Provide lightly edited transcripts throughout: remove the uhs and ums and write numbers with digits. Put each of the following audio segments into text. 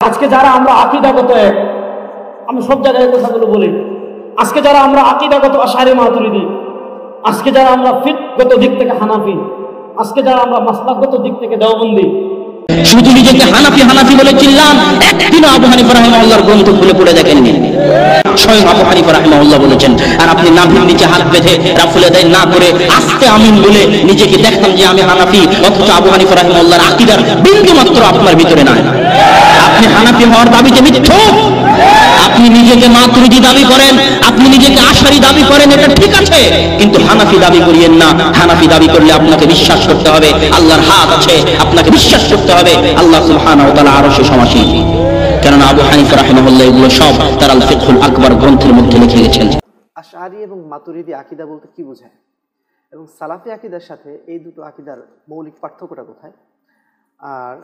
আজকে যারা আমরা আকীদাগত এক, আমি সব জায়গায় কথাগুলো বলি, আজকে যারা আমরা আকীদাগত আশআরী মাতুরিদি, আজকে যারা আমরা ফিকহগত দিক থেকে হানাফি, আজকে যারা আমরা মাসলাকগত দিক থেকে দেওবন্দি, শুধু নিজেকে হানাফি হানাফি বলে চিল্লান, একদিনও আবু হানিফা রাহিমাহুল্লাহর গ্রন্থ খুলে পড়ে দেখেননি। স্বয়ং আবু হানিফা রাহিমাহুল্লাহ বলেছেন, আর আপনি নাভির নিচে হাত বেঁধে রাফুল আদায় না করে আস্তে আমিন বলে নিজেকে দেখতাম যে আমি হানাফি, অথচ আবু হানিফা রাহিমাহুল্লাহর আকীদার বিন্দু মাত্র আপনার ভিতরে নাই। আপনি হানাফি হওয়ার দাবিতে মিথ্যুক। আপনি নিজেকে মাতুরিদি দাবি করেন, আপনি নিজেকে আশআরী দাবি করেন, এটা ঠিক আছে, কিন্তু হানাফি দাবি করিয়েন না। হানাফি দাবি করলে আপনাকে বিশ্বাস করতে হবে আল্লাহর হাত আছে, আপনাকে বিশ্বাস করতে হবে আল্লাহ সুবহানাহু ওয়া তাআলা আরশে সমাসীন। কারণ আবু হানিফা রাহিমাহুল্লাহ এগুলো সব তার আল ফিকহুল আকবার গ্রন্থের মধ্যে লিখে গেছেন। আশআরী এবং মাতুরিদি আকীদা বলতে কি বোঝায় এবং সালাফি আকীদার সাথে এই দুটো আকীদার মৌলিক পার্থক্যটা কোথায়? আর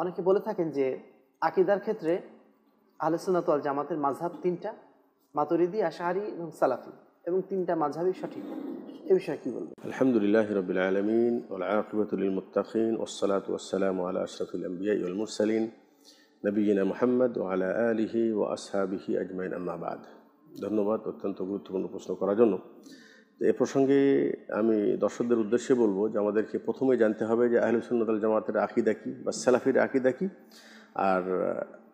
অনেকে বলে থাকেন যে আকীদার ক্ষেত্রে আহলে সুন্নাত ওয়াল জামাতের মাযহাব তিনটা, মাতুরিদি, আশআরী এবং সালাফি, এবং তিনটা মাযহাবই সঠিক। এই বিষয়ে কি বলবেন? আলহামদুলিল্লাহি রাব্বিল আলামিন ওয়াল আকিবাতু লিল মুত্তাকিন ওয়াসসালাতু ওয়াসসালামু আলা আশরাফিল আমবিয়া ওয়াল মুরসালিন নবিয়িনা মুহাম্মদ ওয়া আলা আলিহি ওয়া আসহাবিহি আজমাইন, আম্মা বাদ। ধন্যবাদ অত্যন্ত গুরুত্বপূর্ণ প্রশ্ন করার জন্য। এ প্রসঙ্গে আমি দর্শকদের উদ্দেশ্যে বলবো যে আমাদেরকে প্রথমে জানতে হবে যে আহলে সুন্নাত ওয়াল জামাতের আকীদা কি, বা সালাফির আকীদা কি, আর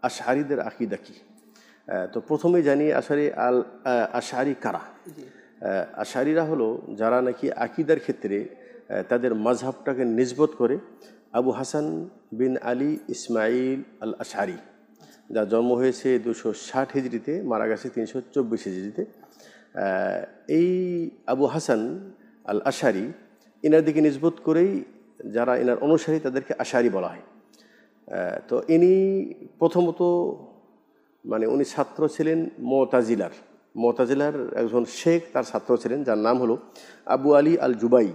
আশআরীদের আকীদা কি। তো প্রথমে জানি আশআরী কারা। আশআরীরা হলো যারা নাকি আকীদার ক্ষেত্রে তাদের মাযহাবটাকে নিসবত করে আবু হাসান বিন আলী ইসমাইল আল আশআরী, যার জন্ম হয়েছে 260 হিজরিতে, মারা গেছে 324 হিজরিতে। এই আবু হাসান আল আশআরী ইনার দিকে নিসবত করেই যারা ইনার অনুসারী তাদেরকে আশআরী বলা হয়। তো ইনি প্রথমত মানে উনি ছাত্র ছিলেন মুতাজিলার একজন শেখ, তার ছাত্র ছিলেন, যার নাম হলো আবু আলী আল জুবাই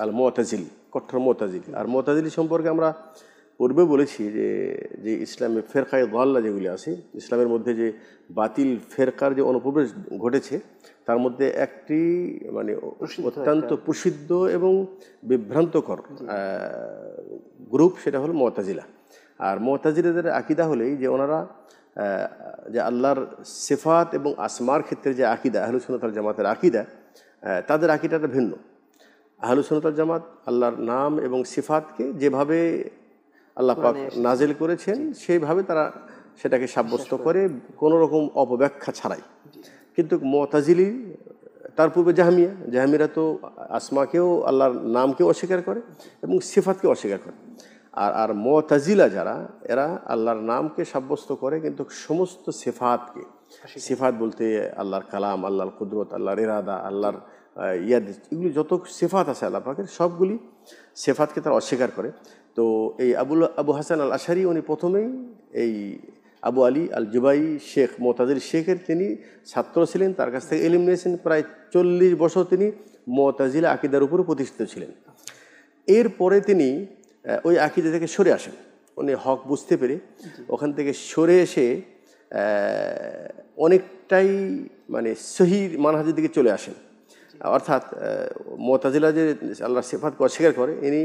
আল মুতাজিলি, কট্টর মুতাজিলি। আর মুতাজিলি সম্পর্কে আমরা পূর্বে বলেছি যে ইসলামে ফেরকায়ে দাল্লা যেগুলি আছে, ইসলামের মধ্যে যে বাতিল ফেরকার যে অনুপ্রবেশ ঘটেছে, তার মধ্যে একটি মানে অত্যন্ত প্রসিদ্ধ এবং বিভ্রান্তকর গ্রুপ, সেটা হলো মুতাজিলা। আর মুতাজিলাদের আকীদা হলেই যে ওনারা যে আল্লাহর সিফাত এবং আসমার ক্ষেত্রে যে আকীদা আহলে সুন্নাত ওয়াল জামাতের আকীদা, তাদের আকীদাটা ভিন্ন। আহলে সুন্নাত ওয়াল জামাত আল্লাহর নাম এবং সিফাতকে যেভাবে আল্লাহ পাক নাজিল করেছেন সেইভাবে তারা সেটাকে সাব্যস্ত করে, কোনো রকম অপব্যাখ্যা ছাড়াই। কিন্তু মুতাজিলি, তার পূর্বে জাহমিরা তো আসমাকেও, আল্লাহর নামকেও অস্বীকার করে এবং সিফাতকেও অস্বীকার করে। আর মুতাজিলা যারা, এরা আল্লাহর নামকে সাব্যস্ত করে কিন্তু সমস্ত সিফাতকে, সিফাত বলতে আল্লাহর কালাম, আল্লাহর কুদরত, আল্লাহর ইরাদা, আল্লাহর ইয়াদ, এগুলি যত সিফাত আছে আল্লাহ পাকের সবগুলি সিফাতকে তারা অস্বীকার করে। তো এই আবু হাসান আল আশআরী উনি প্রথমেই এই আবু আলী আল জুবাই শেখ, মুতাজিলি শেখের তিনি ছাত্র ছিলেন, তার কাছ থেকে ইলম নিয়েছেন। প্রায় 40 বছর তিনি মুতাজিলা আকীদার উপরে প্রতিষ্ঠিত ছিলেন। এরপরে তিনি ওই আকীদা থেকে সরে আসেন, উনি হক বুঝতে পেরে ওখান থেকে সরে এসে অনেকটাই মানে সহি মানহাজের দিকে চলে আসেন। অর্থাৎ মুতাজিলা যে আল্লাহর সিফাতকে অস্বীকার করে, ইনি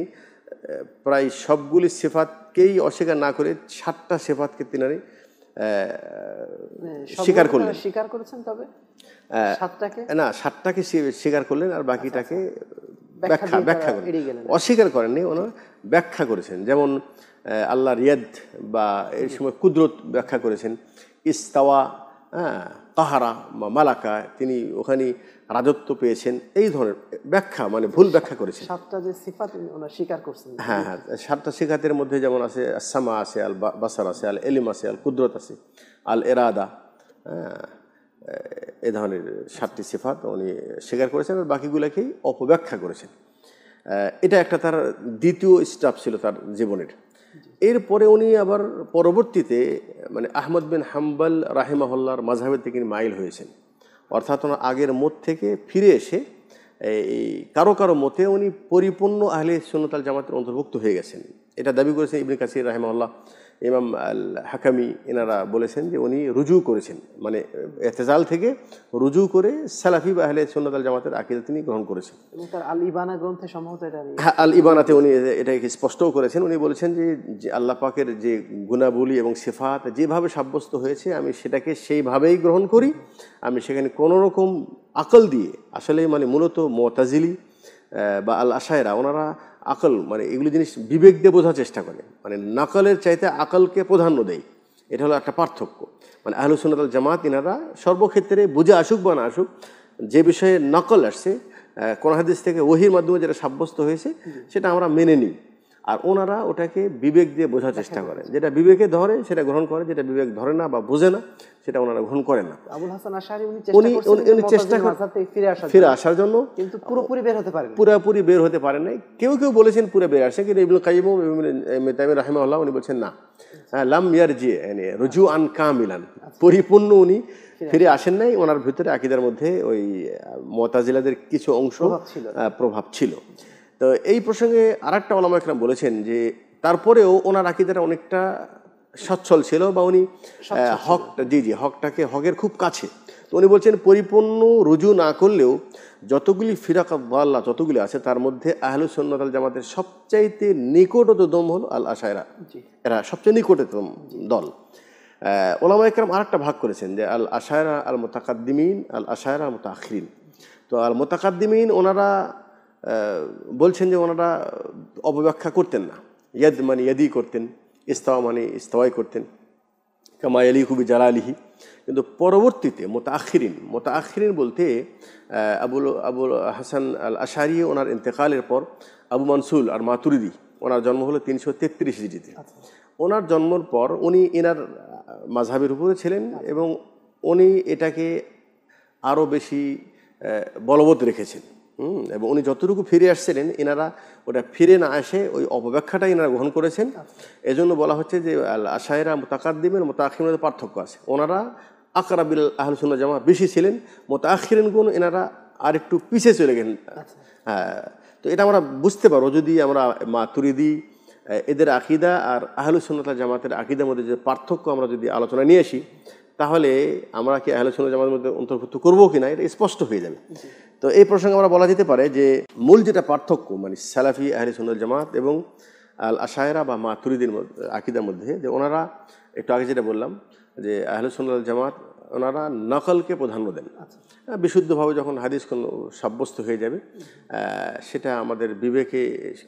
প্রায় সবগুলি সিফাতকেই অস্বীকার না করে 7টা সিফাতকে তিনি স্বীকার করলেন। স্বীকার করেছেন, তবে 7টাকে স্বীকার করলেন, আর বাকিটাকে ব্যাখ্যা করেন, অস্বীকার করেননি, ওনারা ব্যাখ্যা করেছেন। যেমন আল্লাহর ইয়াদ বা এই সময় কুদরত ব্যাখ্যা করেছেন, ইস্তাওয়া, কাহারা বা মালাকা, তিনি ওখানে রাজত্ব পেয়েছেন, এই ধরনের ব্যাখ্যা, মানে ভুল ব্যাখ্যা করেছেন। 7টা যে সিফাত ওনারা স্বীকার করছেন, হ্যাঁ, 7টা সিফাতের মধ্যে যেমন আছে আস-সামা আছে, আল বাসার আছে, আল ইলম আছে, আল কুদরত আছে, আল ইরাদা, এ ধরনের 7টি সিফাত উনি স্বীকার করেছেন, আর বাকিগুলোকেই অপব্যাখ্যা করেছেন। এটা একটা তার দ্বিতীয় স্টেপ ছিল তার জীবনের। এরপরে উনি আবার পরবর্তীতে মানে আহমদ বিন হাম্বল রাহিমাহুল্লাহর মাযহাবের থেকে মাইল হয়েছেন। অর্থাৎ ওনার আগের মত থেকে ফিরে এসে এই কারো মতে উনি পরিপূর্ণ আহলে সুন্নাত ওয়াল জামাতের অন্তর্ভুক্ত হয়ে গেছেন। এটা দাবি করেছেন ইবনে কাসির রাহিমাহুল্লাহ, ইমাম আল হাকামি এনারা বলেছেন যে উনি রুজু করেছেন, মানে এতেজাল থেকে রুজু করে সালাফি বা আহলে সুন্নাত ওয়াল জামাতের আকীদা তিনি গ্রহণ করেছেন। এবং তার আল ইবানা গ্রন্থে সম্ভবত এটা হ্যাঁ, আল ইবানাতে উনি এটাকে স্পষ্টও করেছেন। উনি বলেছেন যে আল্লাহ পাকের যে গুণাবলী এবং সিফাত যেভাবে সাব্যস্ত হয়েছে আমি সেটাকে সেইভাবেই গ্রহণ করি, আমি সেখানে কোনো রকম আকল দিয়ে, আসলে মানে মূলত মুতাজিলি বা আল আশায়রা ওনারা আকল মানে এগুলো জিনিস বিবেক দিয়ে বোঝার চেষ্টা করে, মানে নাকলের চাইতে আকলকে প্রাধান্য দেয়। এটা হলো একটা পার্থক্য। মানে আহলুস সুন্নাত ওয়াল জামাত ইনারা সর্বক্ষেত্রে বুঝে আসুক বা না আসুক, যে বিষয়ে নকল আসছে কোন হাদিস থেকে ওহির মাধ্যমে যেটা সাব্যস্ত হয়েছে সেটা আমরা মেনে নিই, আর ওনারা ওটাকে বিবেক দিয়ে বোঝার চেষ্টা করেন। যেটা বিবেকে ধরে সেটা গ্রহণ করে, যেটা বিবেক ধরে না বা বোঝে না সেটা ওনারা গ্রহণ করেন না। আবুল হাসান আশআরী উনি চেষ্টা ফিরে আসার জন্য, কিন্তু পুরোপুরি বের হতে পারেন, পুরোপুরি বের হতে পারেন নাই। কেউ কেউ বলেছেন পুরো বের আসে, কিন্তু ইবনুল কাইয়িম ইবনে তাইমিয়া রাহিমাহুল্লাহ উনি বলছেন না, লাম ইয়ারজি মানে রুজুআন কামিলান, পরিপূর্ণ উনি ফিরে আসেন নাই। ওনার ভিতরে আকীদার মধ্যে ওই মুতাজিলাদের কিছু অংশ প্রভাব ছিল। তো এই প্রসঙ্গে আরেকটা ওলামা একরাম বলেছেন যে তারপরেও ওনার আকীদাটা অনেকটা সচ্ছল ছিল, বা উনি হকটাকে হকের খুব কাছে। তো উনি বলছেন পরিপূর্ণ রুজু না করলেও যতগুলি ফিরাক দাল্লাহ যতগুলি আছে তার মধ্যে আহলুস সুন্নাত ওয়াল জামাতের সবচাইতে নিকটতম হলো আল আশায়রা, এরা সবচেয়ে নিকটতম দল। ওলামা একরাম আরেকটা ভাগ করেছেন যে আল আশায়রা আল মুতাকাদ্দিমিন, আল আশায়রা আল মুতাআখিরিন। তো আল মুতাকাদ্দিমিন ওনারা বলছেন যে ওনারা অপব্যাখ্যা করতেন না, ইয়াদ মানে ইয়াদি করতেন, ইস্তাওয়া মানে ইস্তাওয়াই করতেন, কামা ইয়ালিকু বিজালালিহি। কিন্তু পরবর্তীতে মুতাআখিরিন বলতে আবুল হাসান আল আশআরী ওনার ইন্তেকালের পর আবু মানসুর আর মাতুরিদি, ওনার জন্ম হলো 333 হিজরিতে। ওনার জন্মের পর উনি এনার মাযহাবের উপরে ছিলেন এবং উনি এটাকে আরও বেশি বলবৎ রেখেছেন। এবং উনি যতটুকু ফিরে আসছিলেন এনারা ওটা ফিরে না আসে ওই অপব্যাখ্যাটাই এনারা গ্রহণ করেছেন। এজন্য বলা হচ্ছে যে আল আশায়রা মুতাকাদ্দিমিন মুতাআখিরিনের মধ্যে পার্থক্য আছে। ওনারা আকরাবিল আহলুস সুন্নাহ জামাত বেশি ছিলেন, মুতাআখিরিনগুন এনারা আর একটু পিছিয়ে চলে গেলেন। হ্যাঁ, তো এটা আমরা বুঝতে পারবো যদি আমরা মাতুরিদি এদের আকীদা আর আহলুস সুন্নাহ জামাতের আকীদার মধ্যে যে পার্থক্য আমরা যদি আলোচনা নিয়ে আসি, তাহলে আমরা কি আহলুস সুন্নাহ জামাতের মধ্যে অন্তর্ভুক্ত করবো কিনা এটা স্পষ্ট হয়ে যাবে। তো এই প্রসঙ্গে আমরা বলা যেতে পারে যে মূল যেটা পার্থক্য মানে সালাফি আহলে সুন্নাত জামাত এবং আল আশায়রা বা মাতুরিদির আকীদার মধ্যে, যে ওনারা একটু আগে যেটা বললাম যে আহলে সুন্নাত জামাত ওনারা নকলকে প্রাধান্য দেন। বিশুদ্ধভাবে যখন হাদিস কোনো সাব্যস্ত হয়ে যাবে সেটা আমাদের বিবেকে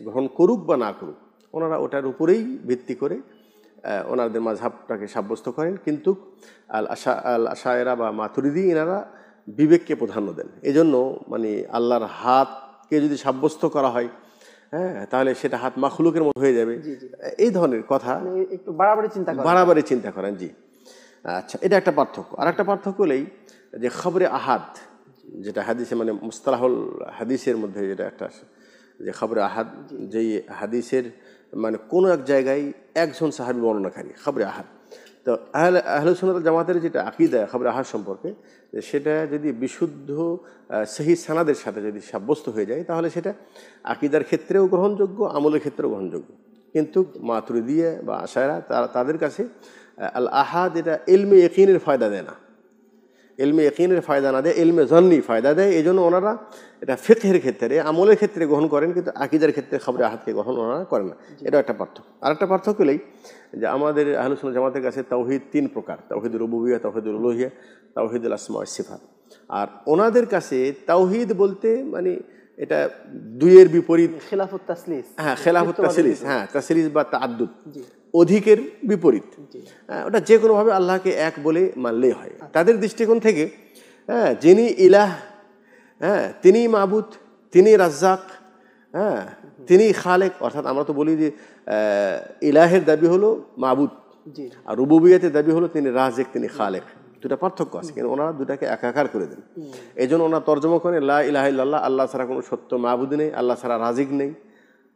গ্রহণ করুক বা না করুক, ওনারা ওটার উপরেই ভিত্তি করে ওনাদের মাযহাবটাকে সাব্যস্ত করেন। কিন্তু আল আশায়রা বা মাতুরিদি এনারা বিবেককে প্রাধান্য দেন। এই জন্য মানে আল্লাহর হাতকে যদি সাব্যস্ত করা হয়, হ্যাঁ, তাহলে সেটা হাত মাখলুকের মতো হয়ে যাবে, এই ধরনের কথা একটু বাড়াবাড়ি চিন্তা করেন। জি, আচ্ছা, এটা একটা পার্থক্য। আর একটা পার্থক্য হলেই যে খবরে আহাদ, যেটা হাদিসে মানে মুস্তালাহুল হাদিসের মধ্যে যেটা একটা যে খবরে আহাদ, যেই হাদিসের মানে কোনো এক জায়গায় একজন সাহাবী বর্ণনাকারী খবরে আহাদ। তো আহলে সুন্নাত জামাতের যেটা আকীদা খবরে আহাদ সম্পর্কে, সেটা যদি বিশুদ্ধ সহিহ সানাদের সাথে যদি সাব্যস্ত হয়ে যায় তাহলে সেটা আকীদার ক্ষেত্রেও গ্রহণযোগ্য, আমলের ক্ষেত্রেও গ্রহণযোগ্য। কিন্তু মাতুরিদিয়া বা আশায়রা তাদের কাছে আল আহাদ এটা ইলমে ইয়াকিনের ফায়দা দেয় না, ইলমে ইয়াকিনের ফায়দা না দেয়, ইলমে জন্নি ফায়দা দেয়। এই জন্য ওনারা এটা ফিকহের ক্ষেত্রে আমলের ক্ষেত্রে গ্রহণ করেন, কিন্তু আকীদার ক্ষেত্রে খবরে আহাদকে গ্রহণ ওনারা করেন না। এটা একটা পার্থক্য। আর একটা পার্থক্য হলেই যে আমাদের আহলে সুন্নাত জামাতের কাছে তাওহীদ 3 প্রকার: তাওহীদুর রুবুবিয়্যাহ, তাওহীদুল উলুহিয়্যাহ, তাওহীদুল আসমা ওয়াস সিফাত। আর ওনাদের কাছে তাওহীদ বলতে মানে এটা দুইয়ের বিপরীত, খিলাফুত তাসলিস। হ্যাঁ, খিলাফুত তাসলিস, হ্যাঁ, তাসলিস বা তাআদ্দুদ, অধিকের বিপরীত। ওটা যে কোনোভাবে আল্লাহকে এক বলে মানলেই হয় তাদের দৃষ্টিকোণ থেকে। হ্যাঁ, যিনি ইলাহ, হ্যাঁ, তিনি মাবুদ, তিনি রাজ্জাক, হ্যাঁ, তিনি খালেক। অর্থাৎ আমরা তো বলি যে ইলাহের দাবি হলো মাবুদ, আর রুবুবিয়্যাতের দাবি হলো তিনি রাজিক, তিনি খালেক। দুটা পার্থক্য আছে, কিন্তু ওনারা দুটাকে একাকার করে দেন। এই জন্য ওনারা তর্জমা করেন লা ইলাহা ইল্লাল্লাহ, আল্লাহ ছাড়া কোনো সত্য মাবুদ নেই, আল্লাহ ছাড়া রাজিক নেই,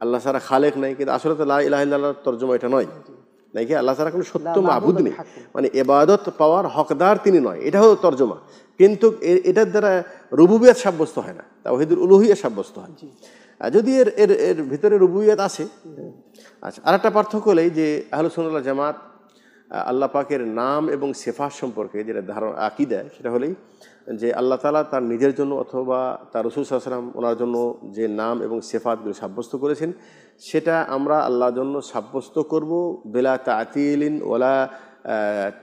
আল্লাহ ছাড়া খালেক নেই। কিন্তু আসলে তো লা ইলাহা ইল্লাল্লাহর তর্জমা এটা নয়, নাকি আল্লাহ ছাড়া কোনো সত্য মাবুদ নেই, মানে ইবাদত পাওয়ার হকদার তিনি নয়, এটা হলো তর্জমা। কিন্তু এটার দ্বারা রুবুবিয়্যাত সাব্যস্ত হয় না, তাওহীদুল উলুহিয়্যাহ সাব্যস্ত হয়। যদি এর ভিতরে রুবুবিয়্যাত আছে, আচ্ছা, আরেকটা পার্থক্য হলেই যে আহলুস সুন্নাহ ওয়াল জামাত আল্লাহ পাকের নাম এবং সিফাত সম্পর্কে যেটা ধারণা আকীদা, সেটা হলেই যে আল্লাহ তাআলা তার নিজের জন্য অথবা তার রাসূল সাল্লাল্লাহু আলাইহি ওয়াসাল্লাম ওনার জন্য যে নাম এবং সিফাতগুলো সাব্যস্ত করেছেন, সেটা আমরা আল্লাহর জন্য সাব্যস্ত করব বিলা তা'তিলিন ওয়ালা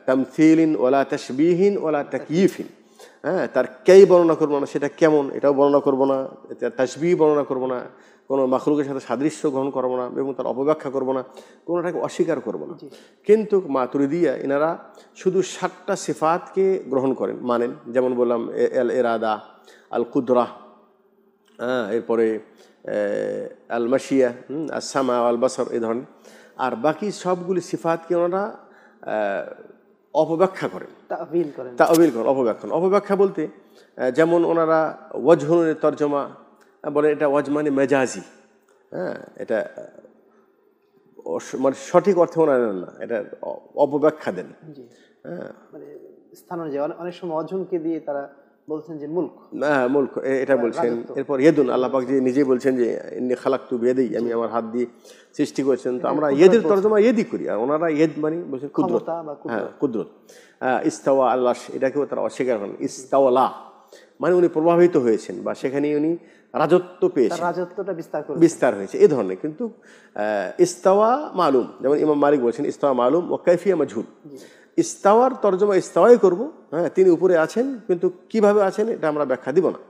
তামথিলিন ওয়ালা তাশবিহিন ওয়ালা তাকয়িফিন। হ্যাঁ, তার কেই বর্ণনা করবো না সেটা কেমন এটাও বর্ণনা করবো না, তাশবিহ বর্ণনা করবো না, কোনো মাখলুকের সাথে সাদৃশ্য গ্রহণ করবো না এবং তার অপব্যাখ্যা করবো না, কোনোটাকে অস্বীকার করবো না। কিন্তু মাতুরিদিয়া এনারা শুধু 7টা সিফাতকে গ্রহণ করেন, মানেন। যেমন বললাম আল ইরাদা, আল কুদরা, এরপরে আল মাশিয়া, আস সামা আল বাসর, এই ধরনের। আর বাকি সবগুলি সিফাতকে ওনারা অপব্যাখ্যা করেন, তা'বিল করেন, অপব্যাখ্যা বলতে যেমন ওনারা ওয়াজহুনের তর্জমা বলে, এটা ওয়াজ মানে মেজাজি। হ্যাঁ, এটা মানে সঠিক অর্থে ওনারা নেন না, এটা অপব্যাখ্যা দেন। হ্যাঁ, মানে স্থান অনুযায়ী অনেক সময় অজহনকে দিয়ে তারা বলছেন যে মুলক, হ্যাঁ মুলক এটা বলছেন। এরপর ইয়েদুন, আল্লাহ পাক যে নিজে বলছেন যে ইন্নী খালাকতু বিয়াদি, আমি আমার হাত দিয়ে সৃষ্টি করেছেন। তো আমরা ইয়েদের তর্জমা ইয়েদি করি, আর ওনারা ইয়েদ মানে বলছেন কুদরত। হ্যাঁ, কুদরত। ইস্তাওয়া আল্লাহ, এটাকেও তারা অস্বীকার করেন। ইস্তাওয়ালা মানে উনি প্রভাবিত হয়েছেন বা সেখানে উনি রাজত্ব পেয়েছেন, রাজত্বটা বিস্তার হয়েছে, এই ধরনের। কিন্তু ইস্তাওয়া মালুম, যেমন ইমাম মালিক বলছেন ইস্তাওয়া মালুম ও কাইফিয়া মাজহুল। ইস্তাওয়ার তর্জমা ইস্তাওয়াই করব, হ্যাঁ, তিনি উপরে আছেন, কিন্তু কিভাবে আছেন এটা আমরা ব্যাখ্যা দিব না।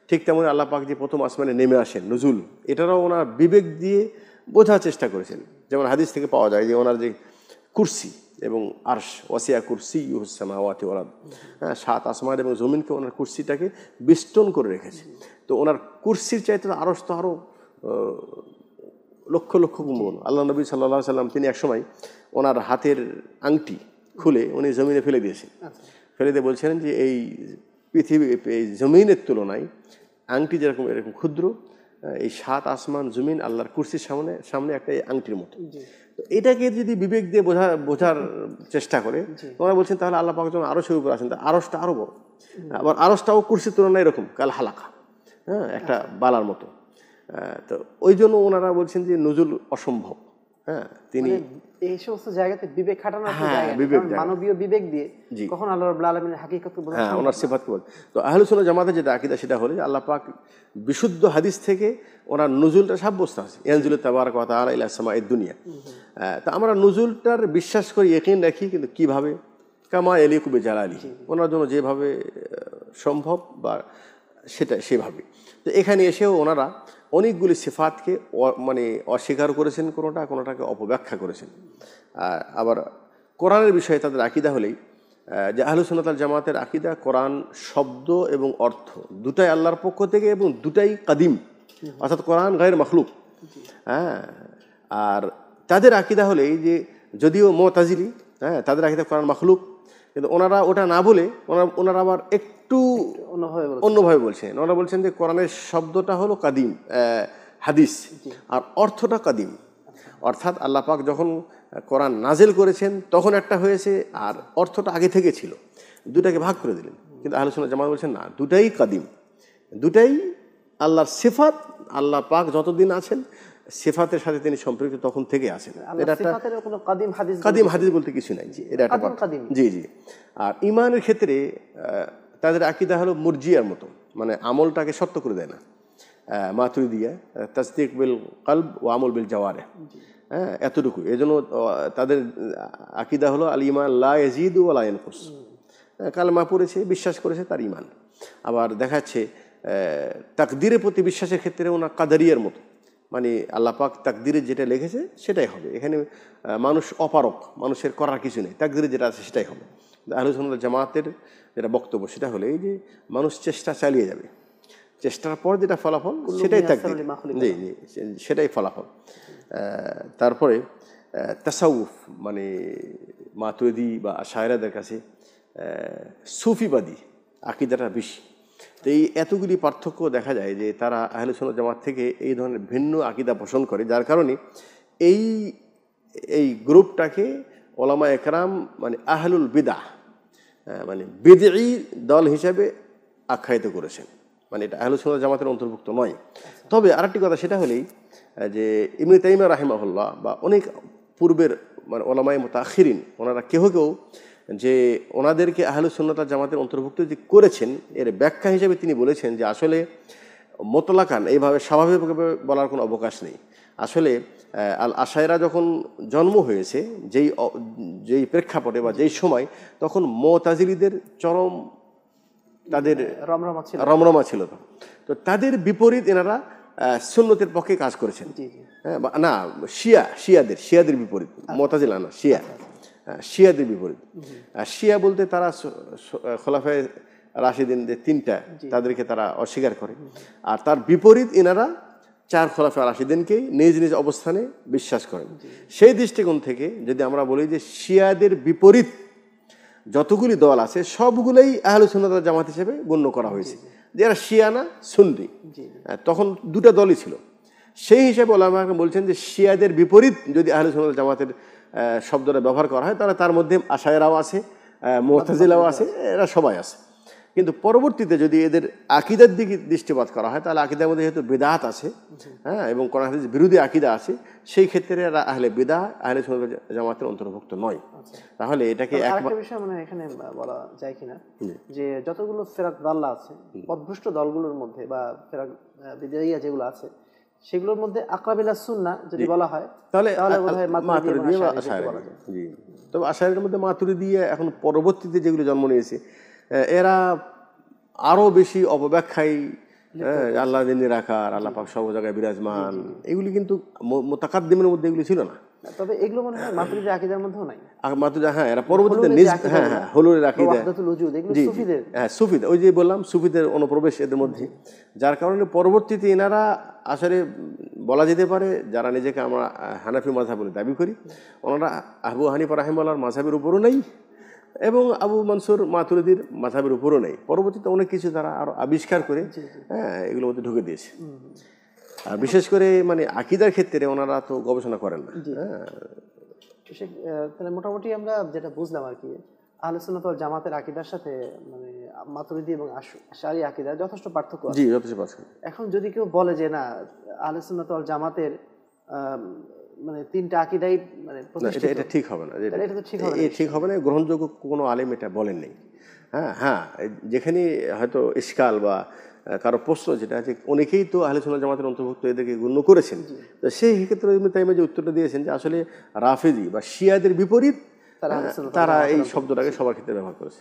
ঠিক তেমন আল্লাহ পাক যে প্রথম আসমানে নেমে আসেন, নুজুল, এটারও ওনার বিবেক দিয়ে বোঝার চেষ্টা করেছেন। যেমন হাদিস থেকে পাওয়া যায় যে ওনার যে কুরসি এবং আরশ, ওয়াসিয়া কুরসিয়ুহুস সামাওয়াতি ওয়াল আরদ, হ্যাঁ, 7 আসমান এবং জমিনকে ওনার কুরসিটাকে বেষ্টন করে রেখেছে। তো ওনার কুরসির চাইতে আরশ তো আরও লক্ষ লক্ষ গুণ। আল্লাহ নবী সাল্লাল্লাহু আলাইহি সাল্লাম তিনি একসময় ওনার হাতের আংটি খুলে উনি জমিনে ফেলে দিয়েছেন। ফেলে দিয়ে বলছিলেন যে এই পৃথিবী, এই জমিনের তুলনায় আংটি যেরকম এরকম ক্ষুদ্র, এই 7 আসমান জমিন আল্লাহর কুরসির সামনে একটা আংটির মতো। তো এটাকে যদি বিবেক দিয়ে বোঝার চেষ্টা করে, ওনারা বলছেন তাহলে আল্লাহ পাক যখন আরশের উপর আছেন, আরশটা আরো বড়, আবার আরশটাও কুরসির তুলনায় এরকম কাল হালাকা, হ্যাঁ, একটা বালার মতো। তো ওই জন্য ওনারা বলছেন যে নজুল অসম্ভব। হ্যাঁ, তিনি এই সমস্ত জায়গাতে বিবেক খাটানোর জায়গা, মানবীয় বিবেক দিয়ে কখন আল্লাহ রাব্বুল আলামিনের হাকিকতকে বোঝা, হ্যাঁ, ওনার সিফাতকে বলে। তো আহলুস সুন্নাহ জামাতের যেটা আকীদা সেটা হলো যে আল্লাহ পাক বিশুদ্ধ হাদিস থেকে ওনার নুজুলটা সাব্যস্ত আছে, ইয়ানজিলু তাবারাকা ওয়া তাআলা ইলা সামাইদ দুনিয়া। তো আমরা নুজুলটার বিশ্বাস করি, ইয়াকিন রাখি, কিন্তু কিভাবে, কামা ইয়ালিকু বিজালালিহি, ওনার জন্য যেভাবে সম্ভব বা সেটা সেভাবে। তো এখানে এসেও ওনারা অনেকগুলি সিফাতকে মানে অস্বীকার করেছেন, কোনোটাকে অপব্যাখ্যা করেছেন। আবার কোরআনের বিষয়ে তাদের আকীদা হলেই যে আহলুস সুন্নাহ ওয়াল জামাতের আকীদা, কোরআন শব্দ এবং অর্থ দুটাই আল্লাহর পক্ষ থেকে এবং দুটাই কাদিম, অর্থাৎ কোরআন গায়র মাখলুক। হ্যাঁ, আর তাদের আকীদা হলেই যে যদিও মুতাজিলি, হ্যাঁ, তাদের আকীদা কোরআন মাখলুক, কিন্তু ওনারা ওটা না বলে ওনারা আবার একটু অন্যভাবে বলছেন। ওনারা বলছেন যে কোরআনের শব্দটা হলো কাদিম হাদিস, আর অর্থটা কাদিম। অর্থাৎ আল্লাহ পাক যখন কোরআন নাজিল করেছেন তখন একটা হয়েছে, আর অর্থটা আগে থেকে ছিল, দুটাকে ভাগ করে দিলেন। কিন্তু আহলুস সুন্নাহ জামাত বলছেন না, দুটাই কাদিম, দুটাই আল্লাহর সিফাত। আল্লাহ পাক যতদিন আছেন সিফাতের সাথে তিনি সম্পৃক্ত তখন থেকে আছেন। এটা একটা কাদিম হাদিস বলতে কিছু নাই, জি, এটা একটা জি জি। আর ঈমানের ক্ষেত্রে তাদের আকীদা হলো মুরজিয়ার মতো, মানে আমলটাকে সত্য করে দেয় না। মাতুরিদিয়া তাসদিক বিল কলব ওয়া আমল বিল জাওয়ারিহ, হ্যাঁ, এতটুকু। এজন্য তাদের আকীদা হলো আল ঈমান লা ইয়াজিদু ওয়া লা ইয়ানকুস। কালেমা পড়েছে, বিশ্বাস করেছে, তার ঈমান। আবার দেখাচ্ছে তাকদীরের প্রতি বিশ্বাসের ক্ষেত্রে ওনার কাদারিয়ার মতো, মানে আল্লাহ পাক তাকদীরে যেটা লিখেছে সেটাই হবে। এখানে মানুষ অপারক, মানুষের করার কিছু নেই, তাকদীরে যেটা আছে সেটাই হবে। আহলুস সুন্নাহ জামাতের যেটা বক্তব্য সেটা হলো এই যে মানুষ চেষ্টা চালিয়ে যাবে, চেষ্টার পর যেটা ফলাফল সেটাই তাকদীর, জি জি, সেটাই ফলাফল। তারপরে তাসাউফ মানে মাতুরিদি বা আশায়রাদের কাছে সুফিবাদী আকীদাটা বেশি। তো এই এতগুলি পার্থক্য দেখা যায় যে তারা আহলে সুন্নাত জামাত থেকে এই ধরনের ভিন্ন আকীদা পোষণ করে, যার কারণে এই গ্রুপটাকে ওলামা একরাম মানে আহলুল বিদআহ মানে বিদঈ দল হিসাবে আখ্যায়িত করেছেন। মানে এটা আহলুস সুন্নাহ জামাতের অন্তর্ভুক্ত নয়। তবে আরেকটি কথা সেটা হলেই যে ইবনে তাইমিয়া রাহিমাহুল্লাহ বা অনেক পূর্বের মানে ওলামায়ে মুতাআখিরিন ওনারা কেউ কেউ যে ওনাদেরকে আহলুস সুন্নাহ জামাতের অন্তর্ভুক্ত যে করেছেন এর ব্যাখ্যা হিসেবে তিনি বলেছেন যে আসলে মুতলাকান এইভাবে স্বাভাবিকভাবে বলার কোনো অবকাশ নেই। আসলে আল আশায়রা যখন জন্ম হয়েছে যেই প্রেক্ষাপটে বা যেই সময়, তখন মুতাজিলীদের চরম তাদের রমরমা ছিল। তো তাদের বিপরীত এনারা সুন্নতের পক্ষে কাজ করেছেন। হ্যাঁ, না শিয়াদের বিপরীত, মুতাজিলা না, শিয়াদের বিপরীত। শিয়া বলতে তারা খোলাফায়ে রাশিদিন যে তিনটা তাদেরকে তারা অস্বীকার করে, আর তার বিপরীত এনারা 4 খোলাফায়ে রাশিদিনকেই নিজ নিজ অবস্থানে বিশ্বাস করেন। সেই দৃষ্টিকোণ থেকে যদি আমরা বলি যে শিয়াদের বিপরীত যতগুলি দল আছে সবগুলোই আহলুস সুন্নাহ ওয়াল জামাত হিসেবে গণ্য করা হয়েছে, যে এরা শিয়া না সুন্নি। তখন দুটা দলই ছিল। সেই হিসাবে ওলামা বলছেন যে শিয়াদের বিপরীত যদি আহলুস সুন্নাহ ওয়াল জামাতের শব্দটা ব্যবহার করা হয় তাহলে তার মধ্যে আশায়রাও আছে, মুতাজিলাও আছে, এরা সবাই আছে। কিন্তু পরবর্তীতে যদি এদের আকীদার দিকে দৃষ্টিপাত করা হয় তাহলে আকীদার মধ্যে যেহেতু বিদআত আছে, হ্যাঁ, এবং কোরআন হাদিস বিরোধী আকীদা আছে, সেই ক্ষেত্রে এরা আহলে বিদআহ আহলে সুন্নাহ ওয়াল জামাতের অন্তর্ভুক্ত নয়। তাহলে এটাকে একটা বিষয় মানে এখানে বলা যায় কিনা যে যতগুলো ফিরক দাল্লা আছে, পথভ্রষ্ট দলগুলোর মধ্যে বা ফিরক বিদআইয়া যেগুলো আছে সেগুলোর মধ্যে আকরাবিলা সুন্নাহ যদি বলা হয় তাহলে বোধহয় মাতুরিদি বা আশারি বলা যায়। জি, তবে আশারির মধ্যে মাতুরিদি এখন পরবর্তীতে যেগুলো জন্ম নিয়েছে এরা আরো বেশি অপব্যাখ্যায়, আল্লাহ নিরাকার, আল্লাহ পাক সর্ব জায়গায় বিরাজমান, এগুলি কিন্তু মুতাকাদ্দিমের মধ্যে এগুলি ছিল না। তবে এগুলো মনে হয় মাতুরিদি আকীদার মধ্যেও নাই। মাতুরিদি, হ্যাঁ, এরা পরবর্তীতে হুলুলের আকীদা, জি সুফিদের, হ্যাঁ সুফিদের, ওই যে বললাম সুফিদের অনুপ্রবেশ এদের মধ্যে, যার কারণে পরবর্তীতে এনারা আসলে বলা যেতে পারে যারা নিজেকে আমরা হানাফি মাযহাব বলে দাবি করি, ওনারা আবু হানিফা রাহিমাহুল্লাহর মাযহাবের উপরও নেই এবং আবু মনসুর মাতুরিদির মাযহাবের উপরও নেই। পরবর্তীতে অনেক কিছু তারা আরো আবিষ্কার করে, হ্যাঁ, এগুলোর মধ্যে ঢুকে দিয়েছে। আর বিশেষ করে মানে আকীদার ক্ষেত্রে ওনারা তো গবেষণা করেন না। তাহলে মোটামুটি আমরা যেটা বুঝলাম আর কি, আহলে সুন্নাত ওয়াল জামাতের আকীদার সাথে মানে মাতুরিদি এবং আশআরি আকীদার যথেষ্ট পার্থক্য আছে। জি, যথেষ্ট পার্থক্য। এখন যদি কেউ বলে যে না, আহলে সুন্নাত ওয়াল জামাতের মানে তিনটা আকীদাই মানে প্রতিষ্ঠিত, এটা ঠিক হবে না। এটা তো ঠিক হবে না, ঠিক হবে না, গ্রহণযোগ্য কোনো আলেম এটা বলেন নাই। হ্যাঁ, যেখানে হয়তো ইশকাল বা কারো প্রশ্ন যেটা আছে, অনেকেই তো আহলে সুন্নাহ জামাতের অন্তর্ভুক্ত এদেরকে গণ্য করেছেন। তো সেই ক্ষেত্রে ইবনে তাইমিয়া যে উত্তরটা দিয়েছেন যে আসলে রাফিজি বা শিয়াদের বিপরীত তারা এই শব্দটাকে সবার ক্ষেত্রে ব্যবহার করেছে।